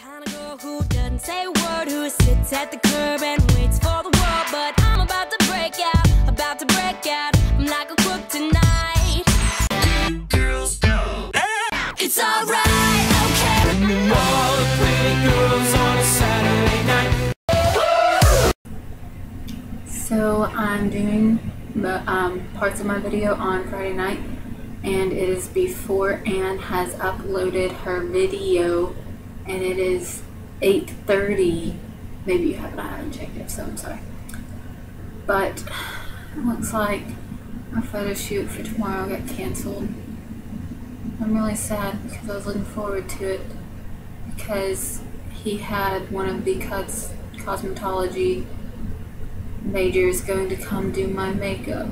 Kind of girl who doesn't say a word, who sits at the curb and waits for the world. But I'm about to break out, about to break out. I'm like a crook tonight. Girls go. It's alright, okay. All the pretty girls on a Saturday night. So I'm doing the parts of my video on Friday night, and it is before Anne has uploaded her video, and it is 8:30. Maybe you haven't, I haven't checked it, so I'm sorry. But it looks like our photo shoot for tomorrow got canceled. I'm really sad because I was looking forward to it, because he had one of the cosmetology majors going to come do my makeup,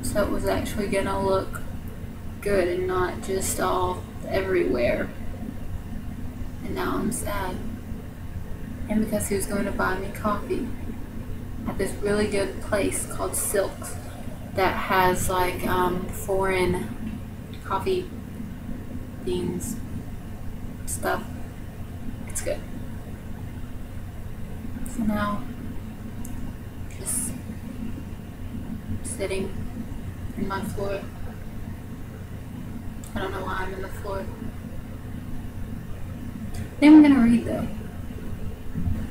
so it was actually gonna look good and not just all everywhere. And now I'm sad. And because he was going to buy me coffee at this really good place called Silks that has like foreign coffee beans stuff. It's good. So now just sitting in my floor. I don't know why I'm in the floor. Then I'm gonna read though. I'm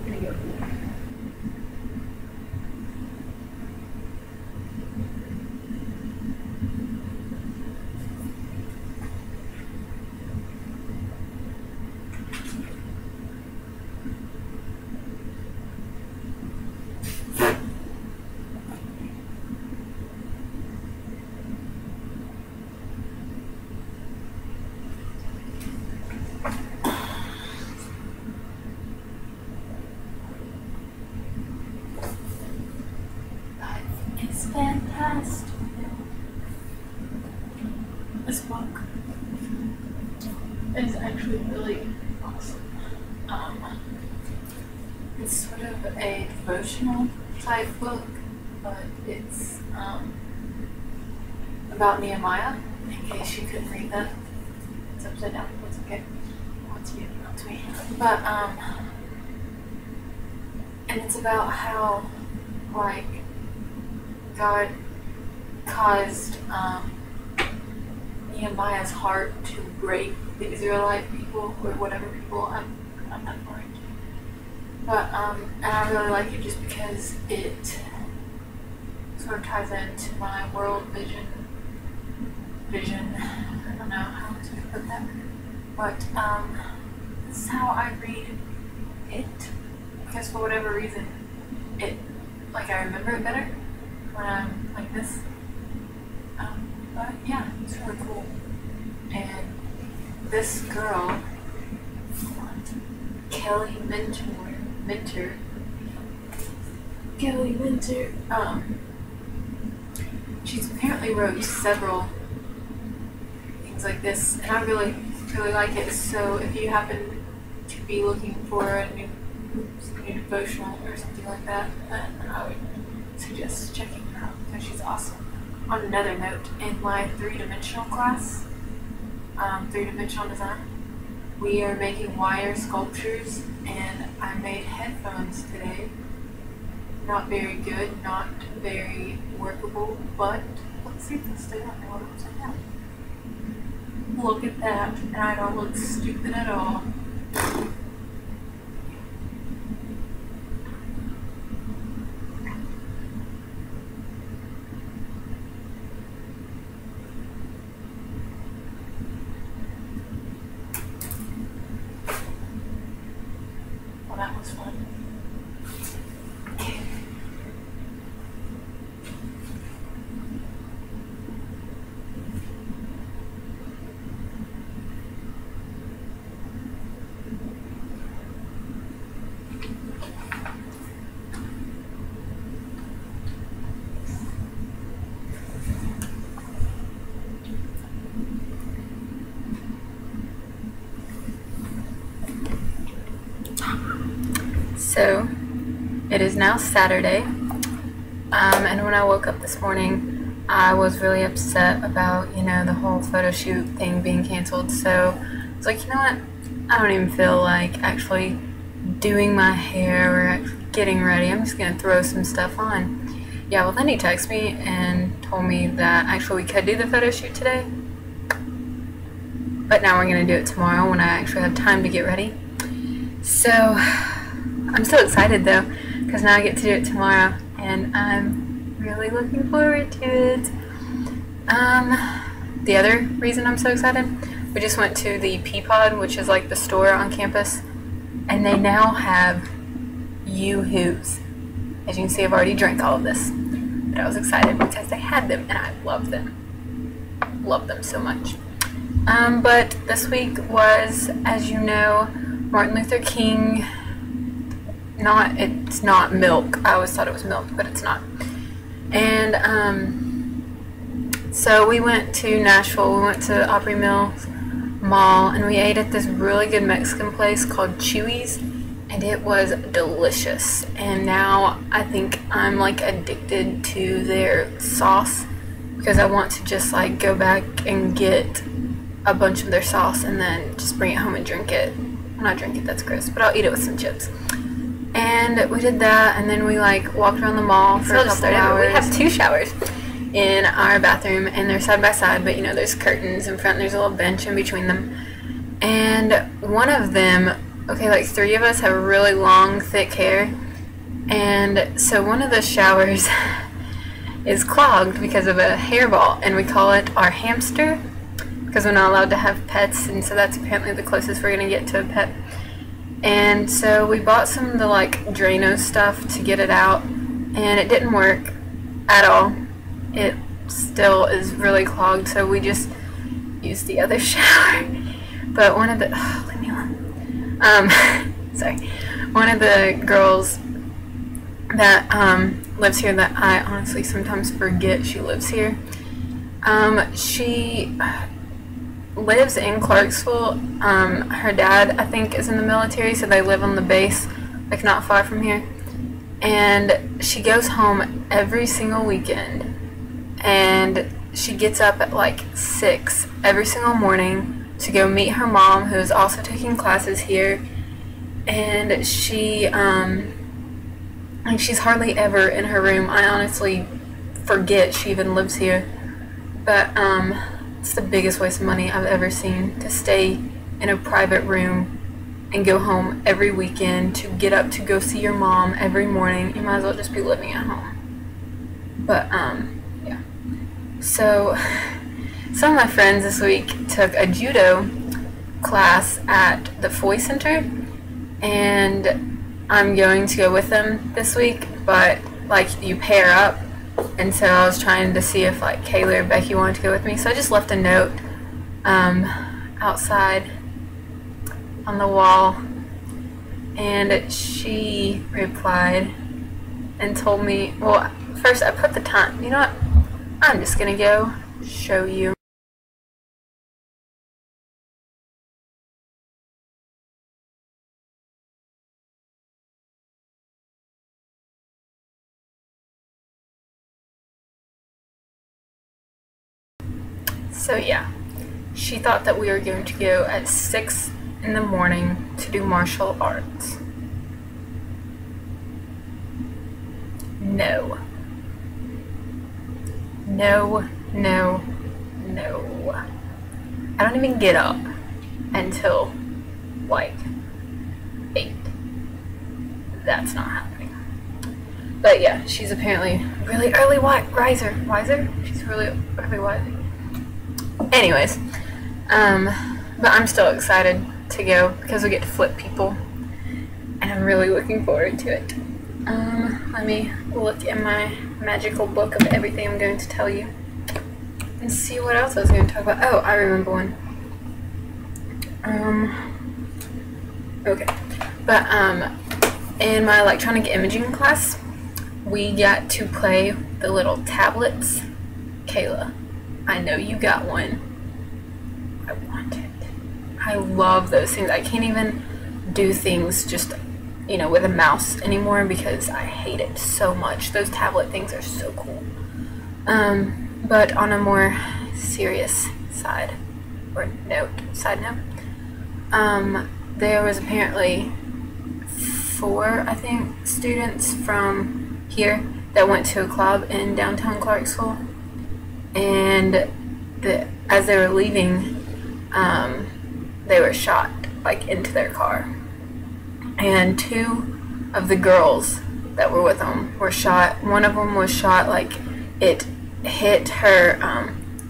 gonna go read. It's fantastic. This book is actually really awesome. It's sort of a devotional type book, but it's about Nehemiah, in case you couldn't read that. It's upside down, it's okay. It's you, not me. But, and it's about how, like, God caused Nehemiah's heart to break the Israelite people, or whatever people, I'm not for it. But, and I really like it just because it sort of ties into my world vision, I don't know how to put that, but, this is how I read it, because for whatever reason, like, I remember it better when I'm like this. But yeah, it's really cool. And this girl, Kelly Minter, she's apparently wrote several things like this, and I really like it. So if you happen to be looking for a new devotional or something like that, then I would suggest checking her out because she's awesome. On another note, in my three-dimensional class, three-dimensional design, we are making wire sculptures, and I made headphones today. Not very good, not very workable, but let's see if this stay on there upside down. Look at that, and I don't look stupid at all. That was fun. Okay. So, it is now Saturday, and when I woke up this morning, I was really upset about, the whole photo shoot thing being canceled. So, I was like, you know what, I don't even feel like actually doing my hair or actually getting ready. I'm just gonna throw some stuff on. Yeah, well, then he texted me and told me that actually we could do the photo shoot today, but now we're gonna do it tomorrow when I actually have time to get ready. So I'm so excited though, because now I get to do it tomorrow, and I'm really looking forward to it. The other reason I'm so excited, we just went to the Peapod, which is like the store on campus, and they now have Yoo-Hoos. As you can see, I've already drank all of this, but I was excited because they had them, and I love them. Love them so much. But this week was, as you know, Martin Luther King. It's not milk. I always thought it was milk, but it's not. And so we went to Nashville. We went to Opry Mills Mall, and we ate at this really good Mexican place called Chuy's, and it was delicious. And now I think I'm like addicted to their sauce, because I want to just like go back and get a bunch of their sauce and then just bring it home and drink it. Well, not drink it, that's gross, but I'll eat it with some chips. And we did that, and then we like walked around the mall for a couple hours. We have 2 showers in our bathroom, and they're side by side, but you know, there's curtains in front, and there's a little bench in between them. And one of them, okay, like 3 of us have really long, thick hair, and so one of the showers is clogged because of a hairball, and we call it our hamster, because we're not allowed to have pets, and so that's apparently the closest we're gonna get to a pet. And so we bought some of the like Drano stuff to get it out, and it didn't work at all. It still is really clogged, so we just used the other shower. But one of the leave me alone. Sorry. One of the girls that lives here, that I honestly sometimes forget she lives here. She lives in Clarksville. Her dad, I think, is in the military, so they live on the base, like not far from here. And she goes home every single weekend, and she gets up at like 6 every single morning to go meet her mom, who is also taking classes here. And she like, she's hardly ever in her room. I honestly forget she even lives here. But it's the biggest waste of money I've ever seen, to stay in a private room and go home every weekend, to get up to go see your mom every morning. You might as well just be living at home. But yeah. So some of my friends this week took a judo class at the Foy Center, and I'm going to go with them this week, but like you pair up. And so I was trying to see if like Kayla or Becky wanted to go with me. So I just left a note outside on the wall, and she replied and told me, well, first I put the time. You know what? I'm just gonna go show you. So yeah, she thought that we were going to go at 6 in the morning to do martial arts. No. No, no, no. I don't even get up until like 8. That's not happening. But yeah, she's apparently really early riser. She's really early riser. Anyways, but I'm still excited to go because we get to flip people, and I'm really looking forward to it. Let me look in my magical book of everything I'm going to tell you and see what else I was going to talk about. Oh, I remember one. Okay. But, in my electronic imaging class, we got to play the little tablets. Kayla, I know you got one. I want it. I love those things. I can't even do things just, you know, with a mouse anymore because I hate it so much. Those tablet things are so cool. But on a more serious side note, there was apparently 4, I think, students from here that went to a club in downtown Clarksville, and as they were leaving, they were shot, like, into their car. And 2 of the girls that were with them were shot. One of them was shot, like, it hit her,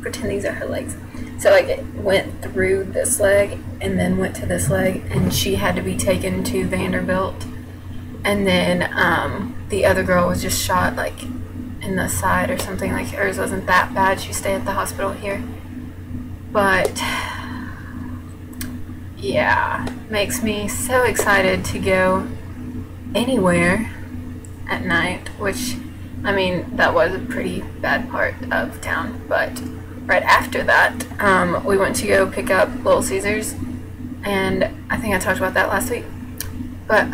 pretend these are her legs. So, like, it went through this leg and then went to this leg, and she had to be taken to Vanderbilt. And then the other girl was just shot, like, in the side or something. Like, hers wasn't that bad. She stayed at the hospital here. But yeah, makes me so excited to go anywhere at night, which, I mean, that was a pretty bad part of town. But right after that, we went to go pick up Little Caesars, and I think I talked about that last week. But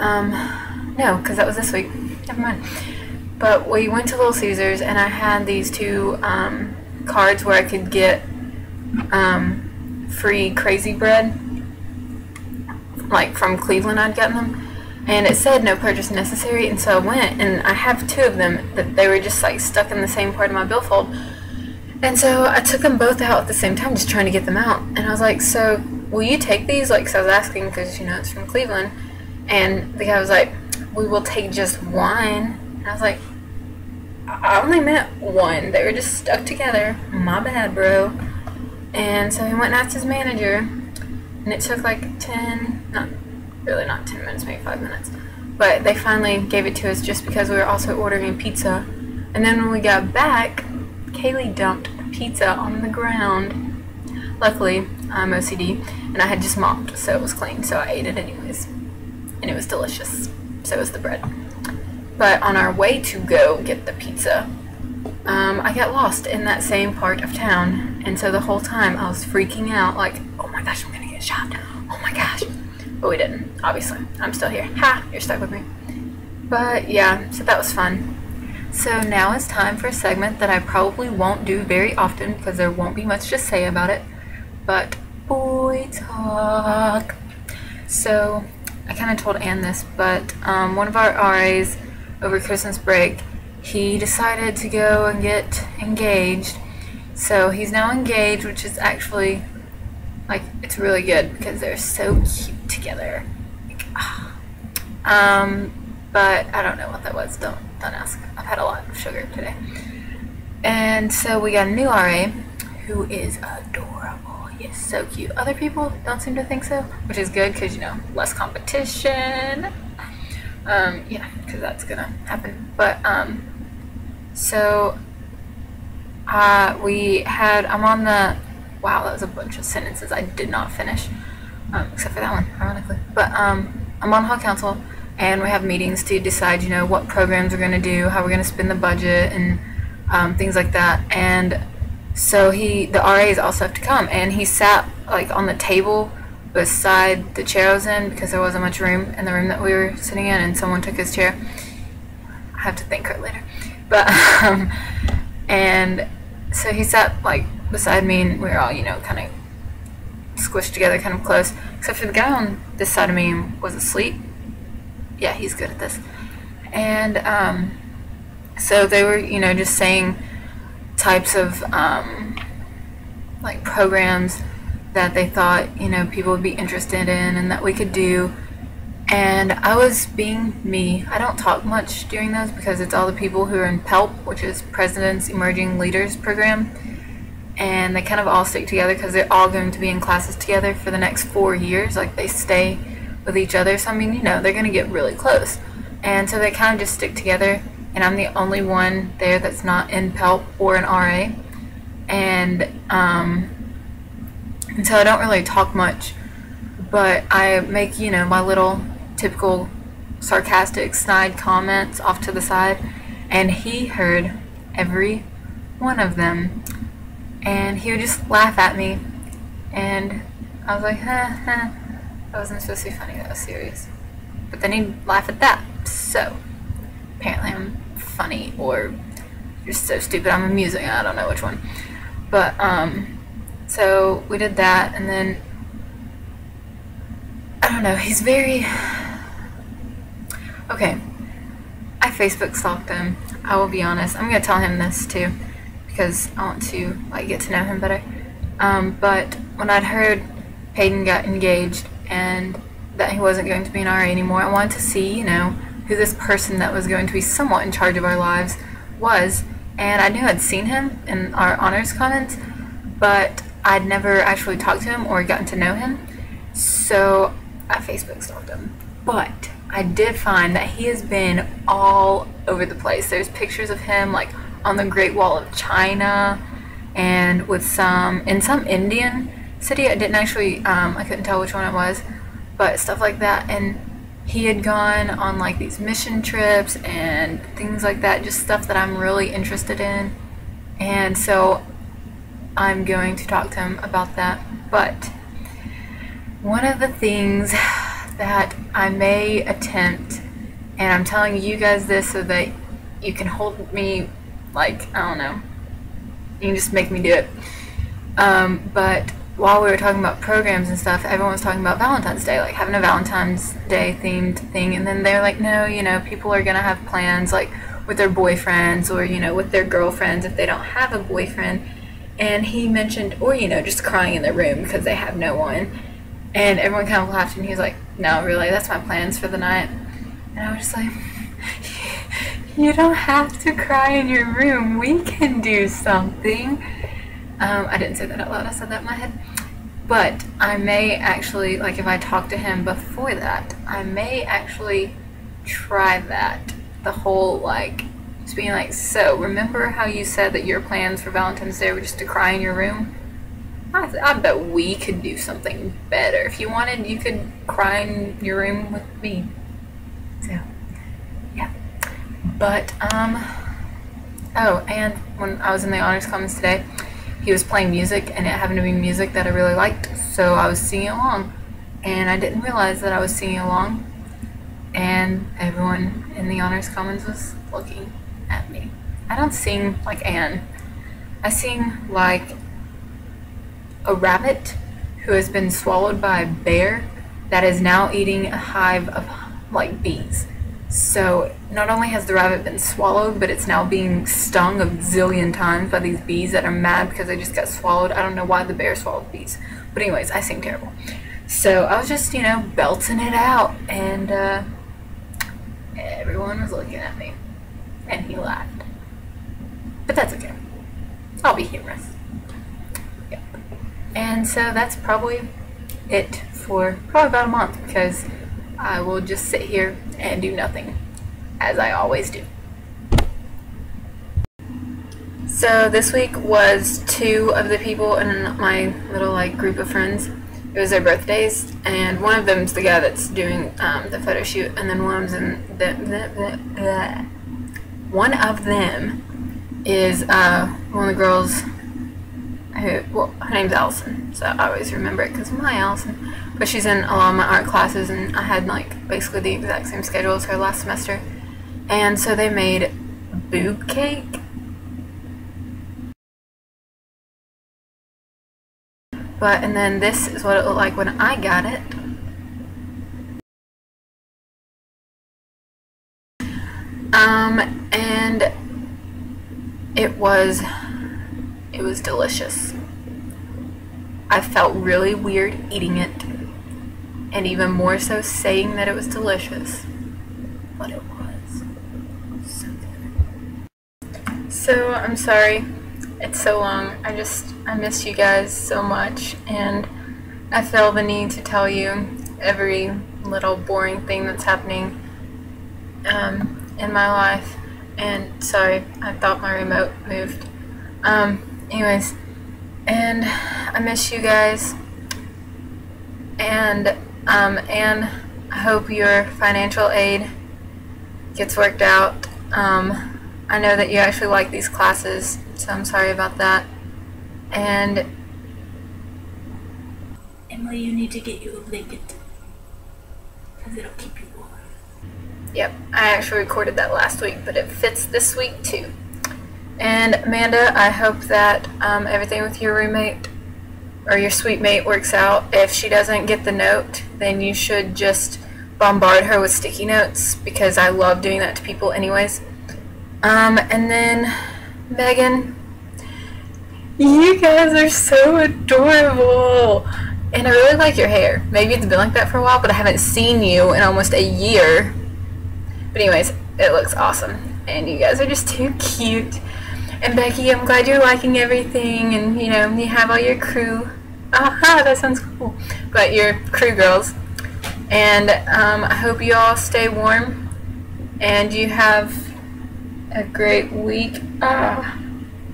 no, because that was this week. Never mind. But we went to Little Caesars, and I had these 2 cards where I could get free Crazy Bread, like from Cleveland. I'd gotten them, and it said no purchase necessary, and so I went, and I have 2 of them that they were just like stuck in the same part of my billfold, and so I took them both out at the same time, just trying to get them out. And I was like, so will you take these? Like, so I was asking because, you know, it's from Cleveland, and the guy was like, we will take just one. And I was like, I only meant 1. They were just stuck together. My bad, bro. And so he went and asked his manager, and it took like 10, not 10 minutes, maybe 5 minutes. But they finally gave it to us just because we were also ordering pizza. And then when we got back, Kaylee dumped the pizza on the ground. Luckily, I'm OCD, and I had just mopped, so it was clean, so I ate it anyways. And it was delicious. So was the bread. But on our way to go get the pizza, I got lost in that same part of town, and so the whole time I was freaking out, like, oh my gosh, I'm gonna get shot, oh my gosh. But we didn't, obviously. I'm still here. Ha! You're stuck with me. But yeah, so that was fun. So now it's time for a segment that I probably won't do very often because there won't be much to say about it, but boy talk. So I kind of told Ann this, but one of our RAs over Christmas break, he decided to go and get engaged. So he's now engaged, which is actually, like, it's really good because they're so cute together. Like, but I don't know what that was. Don't ask. I've had a lot of sugar today. And so we got a new RA who is adorable. He's so cute. Other people don't seem to think so, which is good because, you know, less competition. Yeah, because that's gonna happen. But so I'm on the, wow, that was a bunch of sentences I did not finish, except for that one, ironically. But I'm on hall council, and we have meetings to decide, you know, what programs we're gonna do, how we're gonna spend the budget, and things like that. And so the RAs also have to come, and he sat like on the table beside the chair I was in because there wasn't much room in the room that we were sitting in, and someone took his chair. I have to thank her later. But and so he sat like beside me, and we were all, you know, kind of squished together, kind of close, except for the guy on this side of me was asleep. Yeah, he's good at this. And so they were, you know, just saying types of like programs that they thought, you know, people would be interested in and that we could do. And I was being me. I don't talk much during those because it's all the people who are in PELP, which is President's Emerging Leaders Program. And they kind of all stick together because they're all going to be in classes together for the next 4 years. Like, they stay with each other. So, I mean, you know, they're going to get really close. And so they kind of just stick together. And I'm the only one there that's not in PELP or an RA. And so I don't really talk much. But I make, you know, my little typical sarcastic, snide comments off to the side. And he heard every one of them. And he would just laugh at me. And I was like, ha, ha. That wasn't supposed to be funny, that was serious. But then he'd laugh at that. So, apparently I'm funny or just so stupid I'm amusing. I don't know which one. But, so we did that, and then, I don't know, he's very... Okay, I Facebook stalked him. I will be honest. I'm going to tell him this too, because I want to, like, get to know him better. But when I'd heard Peyton got engaged and that he wasn't going to be an RA anymore, I wanted to see, you know, who this person that was going to be somewhat in charge of our lives was. And I knew I'd seen him in our honors comments, but I'd never actually talked to him or gotten to know him. So I Facebook stalked him. But I did find that he has been all over the place. There's pictures of him like on the Great Wall of China and with in some Indian city. I didn't actually, I couldn't tell which one it was, but stuff like that. And he had gone on like these mission trips and things like that, just stuff that I'm really interested in. And so I'm going to talk to him about that. But one of the things that I may attempt, and I'm telling you guys this so that you can hold me, like, I don't know, you can just make me do it. But while we were talking about programs and stuff, everyone was talking about Valentine's Day, like having a Valentine's Day themed thing, and then they're like, no, you know, people are gonna have plans like with their boyfriends or, you know, with their girlfriends if they don't have a boyfriend. And he mentioned, or, you know, just crying in their room because they have no one. And everyone kind of laughed, and he was like, no, really, that's my plans for the night. And I was just like, you don't have to cry in your room. We can do something. I didn't say that out loud. I said that in my head. But I may actually, like, if I talk to him before that, I may actually try that. The whole, like, just being like, so, remember how you said that your plans for Valentine's Day were just to cry in your room? I bet we could do something better. If you wanted, you could cry in your room with me. So, yeah. But, oh, and when I was in the honors comments today, he was playing music, and it happened to be music that I really liked, so I was singing along. And I didn't realize that I was singing along, and everyone in the honors comments was looking at me. I don't sing like Anne. I sing like a rabbit who has been swallowed by a bear that is now eating a hive of like bees. So not only has the rabbit been swallowed, but it's now being stung a zillion times by these bees that are mad because they just got swallowed. I don't know why the bear swallowed bees. But anyways, I sing terrible. So I was just, you know, belting it out, and everyone was looking at me, and he laughed. But that's okay. I'll be humorous. Yep. And so that's probably it for probably about a month, because I will just sit here and do nothing, as I always do. So this week was 2 of the people in my little like group of friends. It was their birthdays, and one of them's the guy that's doing the photo shoot, and then one of them is one of the girls who, well, her name's Allison, so I always remember it because of my Allison. But she's in a lot of my art classes, and I had like basically the exact same schedule as her last semester. And so they made boob cake. And then this is what it looked like when I got it. And it was delicious. I felt really weird eating it, and even more so saying that it was delicious, but it was so good. So I'm sorry it's so long. I miss you guys so much, and I feel the need to tell you every little boring thing that's happening in my life. And sorry, I thought my remote moved. Anyways, and I miss you guys, and I hope your financial aid gets worked out. I know that you actually like these classes, so I'm sorry about that. And Emily, you need to get you a blanket, because it'll keep you warm. Yep, I actually recorded that last week, but it fits this week too. And Amanda, I hope that everything with your roommate or your sweet mate works out, if she doesn't get the note, then you should just bombard her with sticky notes, because I love doing that to people anyways. And then Megan, you guys are so adorable, and I really like your hair. Maybe it's been like that for a while, but I haven't seen you in almost a year. But anyways, it looks awesome, and you guys are just too cute. And Becky, I'm glad you're liking everything, and you know, you have all your crew. Aha, that sounds cool. But your crew girls. And I hope you all stay warm, and you have a great week.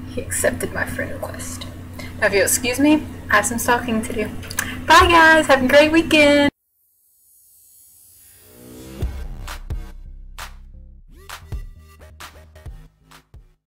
He accepted my friend request. Now if you'll excuse me, I have some stalking to do. Bye guys, have a great weekend.